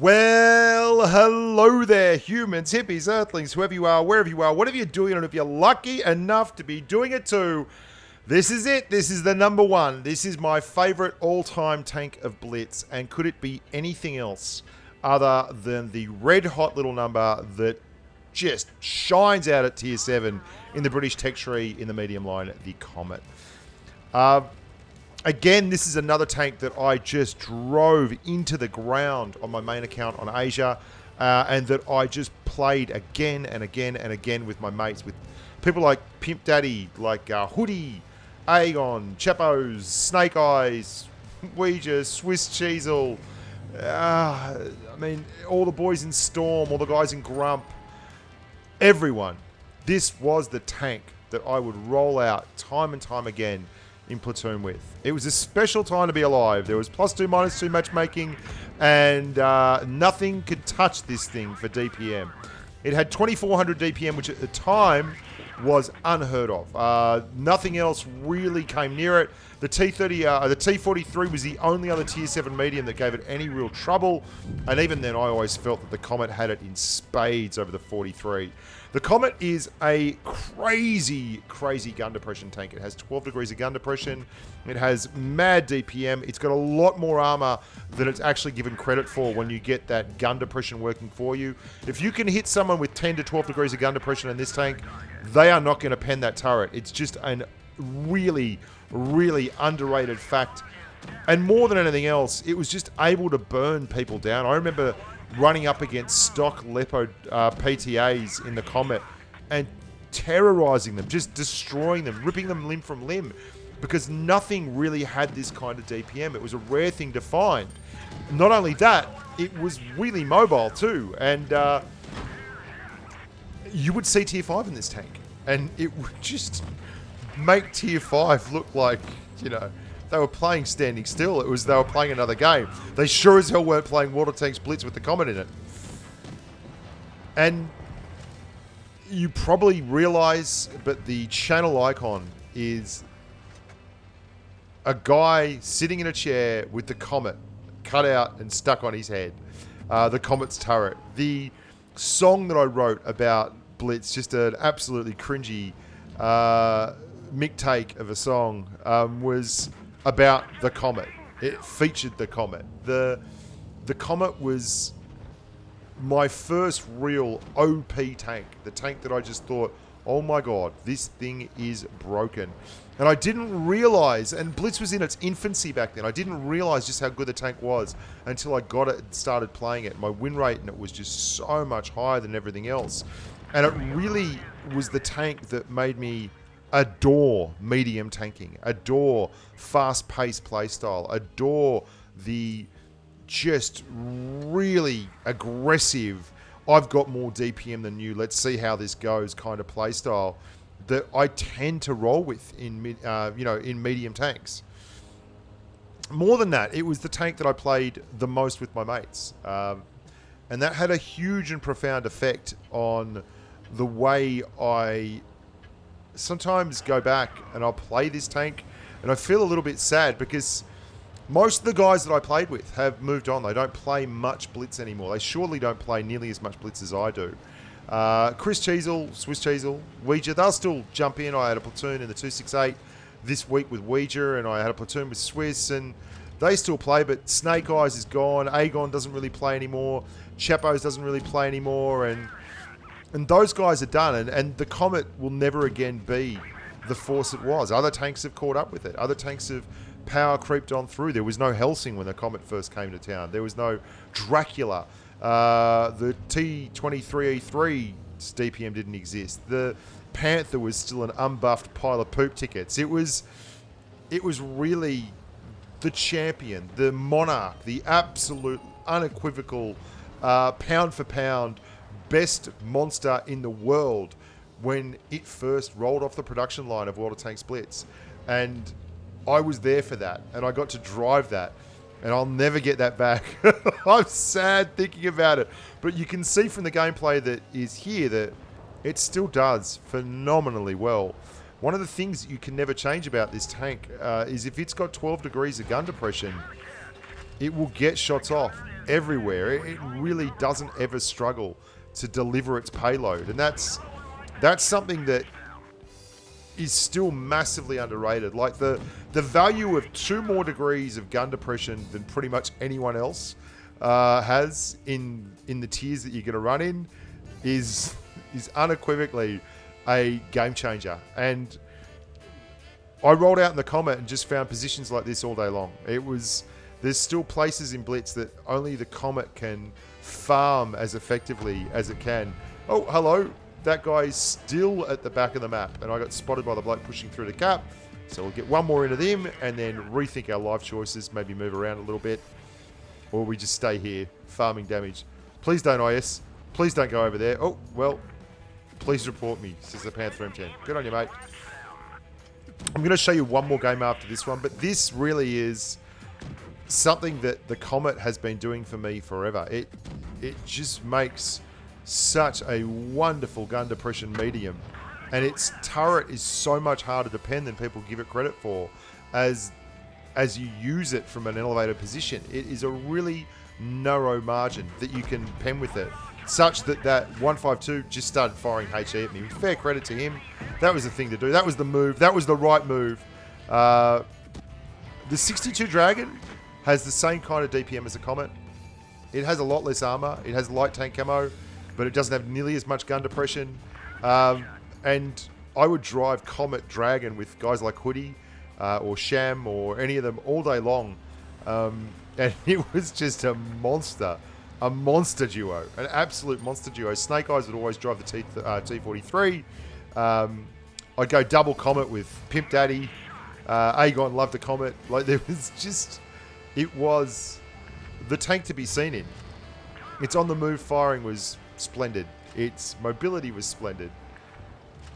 Well, hello there, humans, hippies, earthlings, whoever you are, wherever you are, whatever you're doing, and if you're lucky enough to be doing it too, this is it. This is the number one. This is my favorite all-time tank of Blitz, and could it be anything else other than the red-hot little number that just shines out at tier 7 in the British tech tree in the medium line, the Comet. Again, this is another tank that I just drove into the ground on my main account on Asia, and that I just played again and again and again with my mates, with people like Pimp Daddy, like Hoodie, Aegon, Chepos, Snake Eyes, Ouija, Swiss Cheezel, I mean, all the boys in Storm, all the guys in Grump, everyone. This was the tank that I would roll out time and time again in Platoon with. It was a special time to be alive. There was +2, -2 matchmaking, and nothing could touch this thing for DPM. It had 2400 DPM, which at the time was unheard of. Nothing else really came near it. The the T43 was the only other tier 7 medium that gave it any real trouble, and even then I always felt that the Comet had it in spades over the 43. The Comet is a crazy, crazy gun depression tank. It has 12 degrees of gun depression. It has mad DPM. It's got a lot more armor than it's actually given credit for when you get that gun depression working for you. If you can hit someone with 10 to 12 degrees of gun depression in this tank, they are not going to pen that turret. It's just a really, really underrated fact. And more than anything else, it was just able to burn people down. I remember running up against stock Lepo PTAs in the Comet and terrorizing them, just destroying them, ripping them limb from limb, because nothing really had this kind of DPM. It was a rare thing to find. Not only that, it was really mobile too, and you would see tier 5 in this tank, and it would just make tier 5 look like, you know, they were playing standing still. It was they were playing another game. They sure as hell weren't playing Water Tanks Blitz with the Comet in it. And you probably realize, but the channel icon is a guy sitting in a chair with the Comet cut out and stuck on his head. The Comet's turret. The song that I wrote about Blitz, just an absolutely cringy mixtape of a song, was about the Comet. It featured the Comet. The Comet was my first real OP tank. The tank that I just thought, oh my god, this thing is broken. And I didn't realize, and Blitz was in its infancy back then, I didn't realize just how good the tank was until I got it and started playing it. My win rate in it was just so much higher than everything else. And it really was the tank that made me adore medium tanking, adore fast-paced playstyle, adore the just really aggressive, I've got more DPM than you, let's see how this goes kind of playstyle that I tend to roll with in in medium tanks. More than that, it was the tank that I played the most with my mates, and that had a huge and profound effect on the way I sometimes go back and I'll play this tank, and I feel a little bit sad because most of the guys that I played with have moved on. They don't play much Blitz anymore. They surely don't play nearly as much Blitz as I do. Chris Cheezel, Swiss Cheezel, Ouija, they'll still jump in. I had a platoon in the 268 this week with Ouija, and I had a platoon with Swiss, and they still play, but Snake Eyes is gone. Aegon doesn't really play anymore. Chepos doesn't really play anymore, and those guys are done, and the Comet will never again be the force it was. Other tanks have caught up with it. Other tanks have power creeped on through. There was no Helsing when the Comet first came to town. There was no Dracula. The T23E3's DPM didn't exist. The Panther was still an unbuffed pile of poop tickets. It was really the champion, the monarch, the absolute unequivocal pound for pound best monster in the world when it first rolled off the production line of Water Tanks Blitz. And I was there for that, and I got to drive that, and I'll never get that back. I'm sad thinking about it. But you can see from the gameplay that is here that it still does phenomenally well. One of the things that you can never change about this tank is if it's got 12 degrees of gun depression, it will get shots off everywhere. It really doesn't ever struggle to deliver its payload. And that's something that is still massively underrated. Like the value of 2 more degrees of gun depression than pretty much anyone else has in the tiers that you're going to run in is unequivocally a game changer. And I rolled out in the Comet and just found positions like this all day long. There's still places in Blitz that only the Comet can farm as effectively as it can. Oh, hello. That guy is still at the back of the map, and I got spotted by the bloke pushing through the cap. So we'll get one more into them and then rethink our life choices, maybe move around a little bit, or we just stay here farming damage. Please don't IS. Please don't go over there. Oh, well, please report me, says the Panther M10. Good on you, mate. I'm going to show you one more game after this one, but this really is something that the Comet has been doing for me forever. It just makes such a wonderful gun depression medium, and its turret is so much harder to pen than people give it credit for as you use it from an elevated position. It is a really narrow margin that you can pen with it, such that 152 just started firing HE at me. Fair credit to him. That was the thing to do. That was the move. That was the right move. The 62 Dragon has the same kind of DPM as a Comet. It has a lot less armor. It has light tank camo, but it doesn't have nearly as much gun depression. And I would drive Comet Dragon with guys like Hoodie or Sham or any of them all day long. And it was just a monster duo, an absolute monster duo. Snake Eyes would always drive the T43. I'd go double Comet with Pimp Daddy. Aegon loved the Comet. Like, there was just, it was the tank to be seen in. Its on the move firing was splendid. Its mobility was splendid.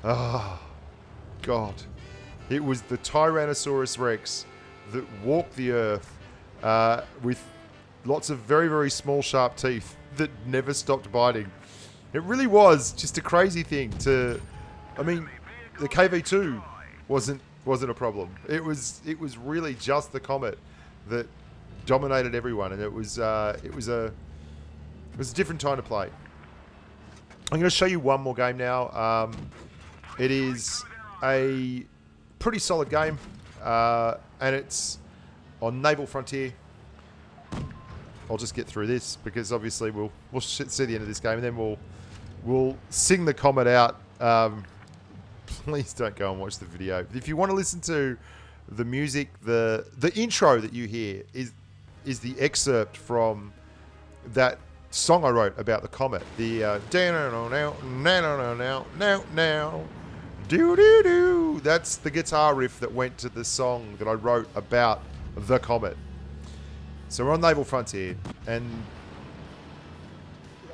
Oh, God. It was the Tyrannosaurus Rex that walked the earth with lots of very, very small, sharp teeth that never stopped biting. It really was just a crazy thing to... I mean, the KV2 wasn't a problem. It was really just the Comet that dominated everyone, and it was a different time to play. I'm going to show you one more game now. It is a pretty solid game, and it's on Naval Frontier. I'll just get through this because obviously we'll see the end of this game, and then we'll sing the Comet out. Please don't go and watch the video. If you want to listen to the music, the intro that you hear is the excerpt from that song I wrote about the Comet. The do. That's the guitar riff that went to the song that I wrote about the Comet. So we're on Naval Frontier, and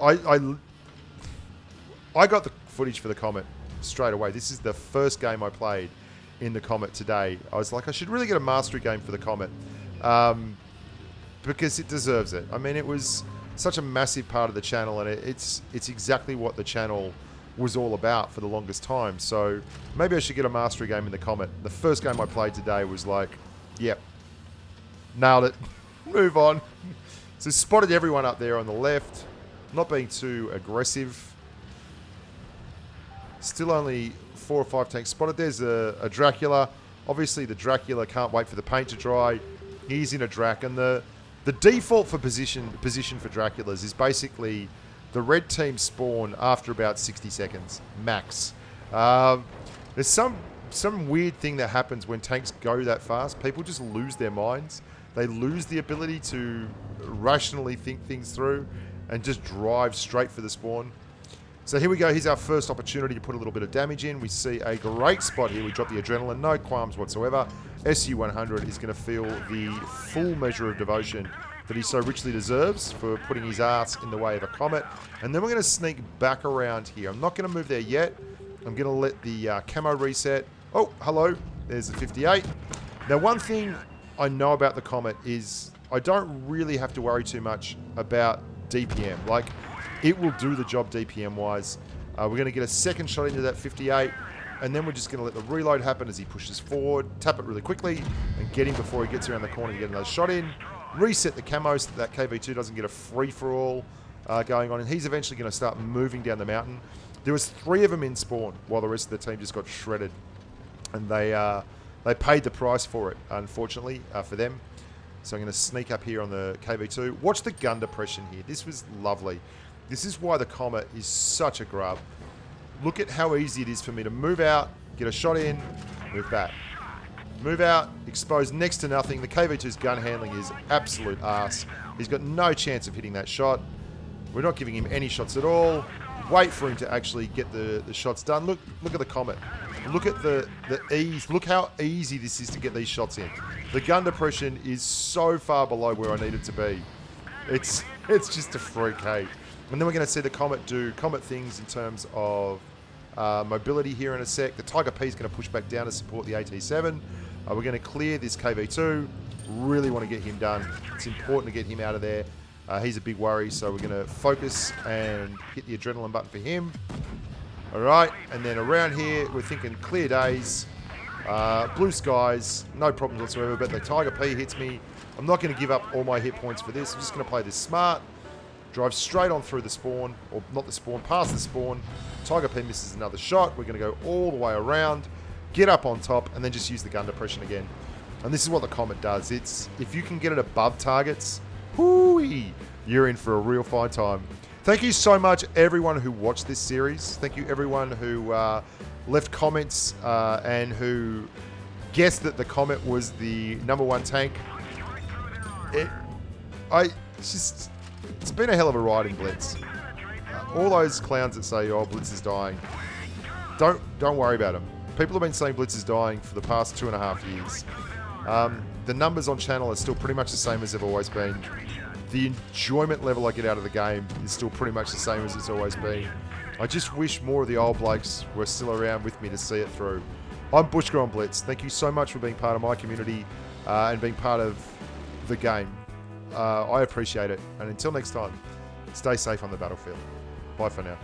I got the footage for the Comet straight away. This is the first game I played in the Comet today. I was like, I should really get a mastery game for the Comet, because it deserves it. I mean, it was such a massive part of the channel, and it's exactly what the channel was all about for the longest time. So maybe I should get a mastery game in the Comet. The first game I played today was like, yep, nailed it. Move on. So spotted everyone up there on the left. Not being too aggressive. Still only 4 or 5 tanks spotted. There's a Dracula. Obviously the Dracula can't wait for the paint to dry. He's in a Drac, and the default for position for Draculas is basically the red team spawn after about 60 seconds max. There's some weird thing that happens when tanks go that fast. People just lose their minds. They lose the ability to rationally think things through and just drive straight for the spawn. So here we go. Here's our first opportunity to put a little bit of damage in. We see a great spot here. We drop the adrenaline, no qualms whatsoever. SU-100 is going to feel the full measure of devotion that he so richly deserves for putting his ass in the way of a Comet. And then we're going to sneak back around here. I'm not going to move there yet. I'm going to let the camo reset. Oh, hello. There's the 58. Now, one thing I know about the Comet is I don't really have to worry too much about DPM. Like, it will do the job DPM-wise. We're going to get a second shot into that 58, and then we're just going to let the reload happen as he pushes forward, tap it really quickly, and get him before he gets around the corner and get another shot in. reset the camo so that KV2 doesn't get a free-for-all going on. And he's eventually going to start moving down the mountain. There was 3 of them in spawn while the rest of the team just got shredded. And they paid the price for it, unfortunately, for them. So I'm going to sneak up here on the KV2. Watch the gun depression here. This was lovely. This is why the Comet is such a grub. Look at how easy it is for me to move out, get a shot in, move back. Move out, expose next to nothing. The KV2's gun handling is absolute arse. He's got no chance of hitting that shot. We're not giving him any shots at all. Wait for him to actually get the shots done. Look at the Comet. Look at the ease. Look how easy this is to get these shots in. The gun depression is so far below where I need it to be. It's just a freak, hey. And then we're going to see the Comet do Comet things in terms of mobility here in a sec. The Tiger P is going to push back down to support the AT7. We're going to clear this KV2. Really want to get him done. It's important to get him out of there. He's a big worry, so we're going to focus and hit the adrenaline button for him. All right, and then around here, we're thinking clear days, blue skies, no problems whatsoever, but the Tiger P hits me. I'm not going to give up all my hit points for this. I'm just going to play this smart, drive straight on through the spawn, or not the spawn, past the spawn. Tiger P misses another shot. We're going to go all the way around, get up on top, and then just use the gun depression again. And this is what the Comet does. It's if you can get it above targets, whoo-wee, you're in for a real fine time. Thank you so much, everyone who watched this series. Thank you, everyone who left comments and who guessed that the Comet was the #1 tank. It's been a hell of a ride in Blitz. All those clowns that say, "Oh, Blitz is dying," don't worry about them. People have been saying Blitz is dying for the past 2.5 years. The numbers on channel are still pretty much the same as they've always been. The enjoyment level I get out of the game is still pretty much the same as it's always been. I just wish more of the old blokes were still around with me to see it through. I'm Bushka on Blitz. Thank you so much for being part of my community and being part of the game. I appreciate it. And until next time, stay safe on the battlefield. Bye for now.